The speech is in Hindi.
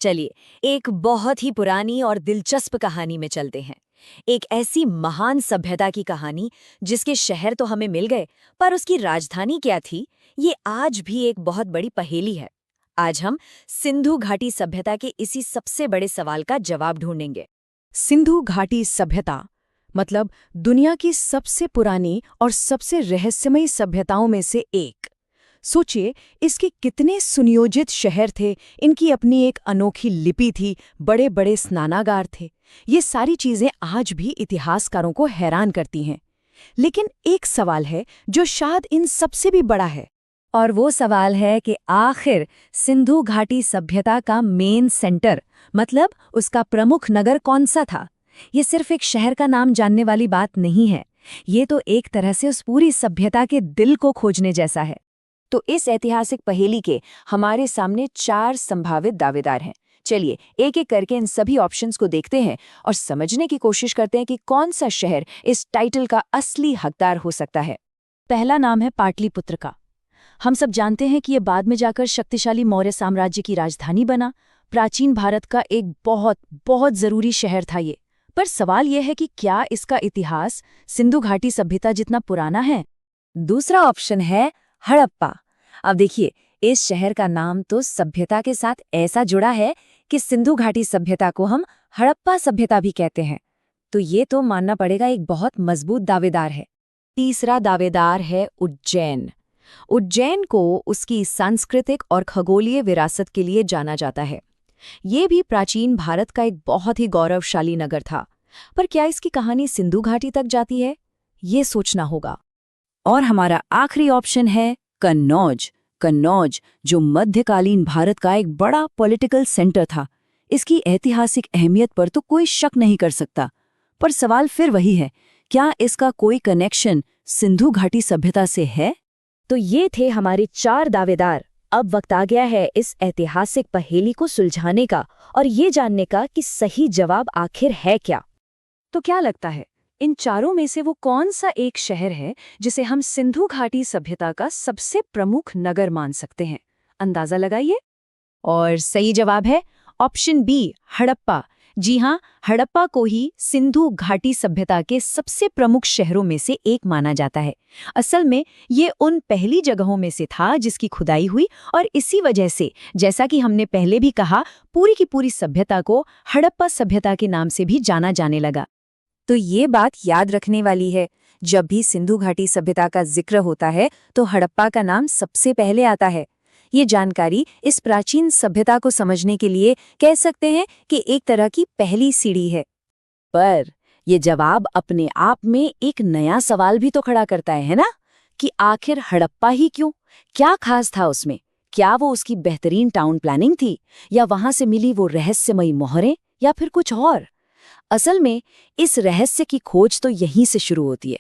चलिए, एक बहुत ही पुरानी और दिलचस्प कहानी में चलते हैं। एक ऐसी महान सभ्यता की कहानी जिसके शहर तो हमें मिल गए, पर उसकी राजधानी क्या थी, ये आज भी एक बहुत बड़ी पहेली है। आज हम सिंधु घाटी सभ्यता के इसी सबसे बड़े सवाल का जवाब ढूंढेंगे। सिंधु घाटी सभ्यता मतलब दुनिया की सबसे पुरानी और सबसे रहस्यमयी सभ्यताओं में से एक। सोचिए, इसके कितने सुनियोजित शहर थे, इनकी अपनी एक अनोखी लिपि थी, बड़े बड़े स्नानागार थे। ये सारी चीजें आज भी इतिहासकारों को हैरान करती हैं। लेकिन एक सवाल है जो शायद इन सबसे भी बड़ा है। और वो सवाल है कि आखिर सिंधु घाटी सभ्यता का मेन सेंटर, मतलब उसका प्रमुख नगर कौन सा था। ये सिर्फ एक शहर का नाम जानने वाली बात नहीं है, ये तो एक तरह से उस पूरी सभ्यता के दिल को खोजने जैसा है। तो इस ऐतिहासिक पहेली के हमारे सामने 4 संभावित दावेदार हैं। चलिए एक एक करके इन सभी ऑप्शंस को देखते हैं और समझने की कोशिश करते हैं कि कौन सा शहर इस टाइटल का असली हकदार हो सकता है। पहला नाम है पाटलिपुत्र का। हम सब जानते हैं कि ये बाद में जाकर शक्तिशाली मौर्य साम्राज्य की राजधानी बना। प्राचीन भारत का एक बहुत बहुत जरूरी शहर था ये। पर सवाल यह है कि क्या इसका इतिहास सिंधु घाटी सभ्यता जितना पुराना है? दूसरा ऑप्शन है हड़प्पा। अब देखिए, इस शहर का नाम तो सभ्यता के साथ ऐसा जुड़ा है कि सिंधु घाटी सभ्यता को हम हड़प्पा सभ्यता भी कहते हैं। तो ये तो मानना पड़ेगा एक बहुत मजबूत दावेदार है। तीसरा दावेदार है उज्जैन। उज्जैन को उसकी सांस्कृतिक और खगोलीय विरासत के लिए जाना जाता है। ये भी प्राचीन भारत का एक बहुत ही गौरवशाली नगर था। पर क्या इसकी कहानी सिंधु घाटी तक जाती है, ये सोचना होगा। और हमारा आखिरी ऑप्शन है कन्नौज। कन्नौज जो मध्यकालीन भारत का एक बड़ा पॉलिटिकल सेंटर था। इसकी ऐतिहासिक अहमियत पर तो कोई शक नहीं कर सकता। पर सवाल फिर वही है, क्या इसका कोई कनेक्शन सिंधु घाटी सभ्यता से है? तो ये थे हमारे 4 दावेदार। अब वक्त आ गया है इस ऐतिहासिक पहेली को सुलझाने का और ये जानने का कि सही जवाब आखिर है क्या। तो क्या लगता है, इन चारों में से वो कौन सा एक शहर है जिसे हम सिंधु घाटी सभ्यता का सबसे प्रमुख नगर मान सकते हैं? अंदाजा लगाइए। और सही जवाब है ऑप्शन बी, हड़प्पा। जी हाँ, हड़प्पा को ही सिंधु घाटी सभ्यता के सबसे प्रमुख शहरों में से एक माना जाता है। असल में ये उन पहली जगहों में से था जिसकी खुदाई हुई और इसी वजह से, जैसा कि हमने पहले भी कहा, पूरी की पूरी सभ्यता को हड़प्पा सभ्यता के नाम से भी जाना जाने लगा। तो ये बात याद रखने वाली है, जब भी सिंधु घाटी सभ्यता का जिक्र होता है तो हड़प्पा का नाम सबसे पहले आता है। ये जानकारी इस प्राचीन सभ्यता को समझने के लिए कह सकते हैं कि एक तरह की पहली सीढ़ी है। पर ये जवाब अपने आप में एक नया सवाल भी तो खड़ा करता है ना, कि आखिर हड़प्पा ही क्यों? क्या खास था उसमें? क्या वो उसकी बेहतरीन टाउन प्लानिंग थी, या वहां से मिली वो रहस्यमयी मोहरें, या फिर कुछ और? असल में इस रहस्य की खोज तो यहीं से शुरू होती है।